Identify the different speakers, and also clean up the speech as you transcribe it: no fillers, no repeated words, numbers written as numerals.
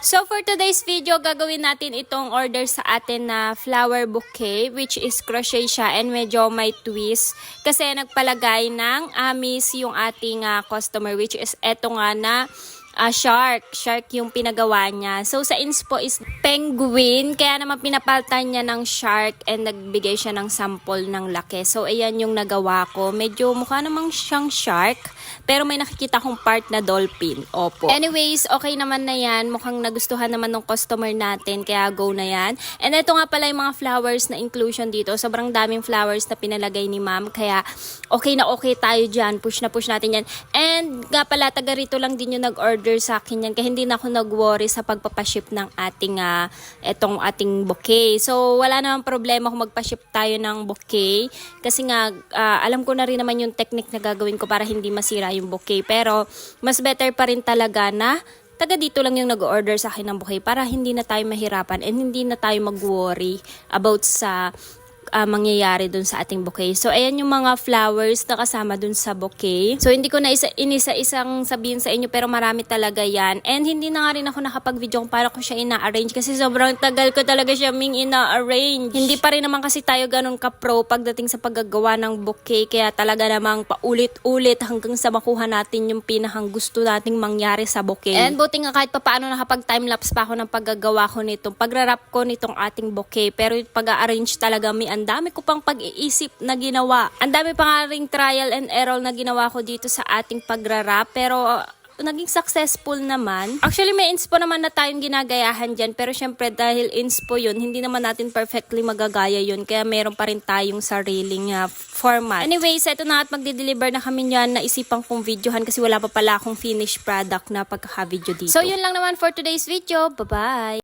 Speaker 1: So for today's video, gagawin natin itong order sa atin na flower bouquet, which is crochet siya and medyo may twist. Kasi nagpalagay ng amis yung ating customer, which is eto nga na shark. Shark yung pinagawa niya. So sa inspo is penguin, kaya naman pinapalitan niya ng shark and nagbigay siya ng sample ng laki. So ayan yung nagawa ko. Medyo mukha namang siyang shark, pero may nakikita kong part na dolphin. Opo. Anyways, okay naman na yan. Mukhang nagustuhan naman ng customer natin, kaya go na yan. And ito nga pala yung mga flowers na inclusion dito. Sobrang daming flowers na pinalagay ni ma'am, kaya okay na okay tayo dyan. Push na push natin yan. And nga pala, taga rito lang din yung nag-order sa akin yan, kaya hindi na ako nag-worry sa pagpapaship ng ating etong ating bouquet. So wala namang problema kung magpa-ship tayo ng bouquet, kasi nga alam ko na rin naman yung technique na gagawin ko para hindi masira yung bouquet. Pero mas better pa rin talaga na taga dito lang yung nag-order sa akin ng bouquet, para hindi na tayo mahirapan and hindi na tayo mag-worry about sa mangyayari dun sa ating bouquet. So ayan yung mga flowers na kasama dun sa bouquet. So hindi ko na inisa-isang sabihin sa inyo, pero marami talaga yan. And hindi na nga rin ako nakapag-video kung paano ko siya ina-arrange, kasi sobrang tagal ko talaga siya ina-arrange. Hindi pa rin naman kasi tayo ganun ka-pro pagdating sa paggagawa ng bouquet, kaya talaga namang paulit-ulit hanggang sa makuha natin yung pinakang gusto nating mangyari sa bouquet. And buti nga kahit paano nakapag-timelapse pa ako ng paggagawa ko nitong pag-wrap ko nitong ating bouquet. Pero yung pag-arrange talaga, ang dami ko pang pag-iisip na ginawa. Ang dami pa nga ring trial and error na ginawa ko dito sa ating pag-wrap, pero naging successful naman. Actually, may inspo naman na tayong ginagayahan dyan, pero syempre dahil inspo yun, hindi naman natin perfectly magagaya yun, kaya meron pa rin tayong sariling format. Anyways, eto na at magde-deliver na kami yan. Naisipan kong videohan kasi wala pa pala akong finished product na pagkaka-video dito. So yun lang naman for today's video. Bye-bye!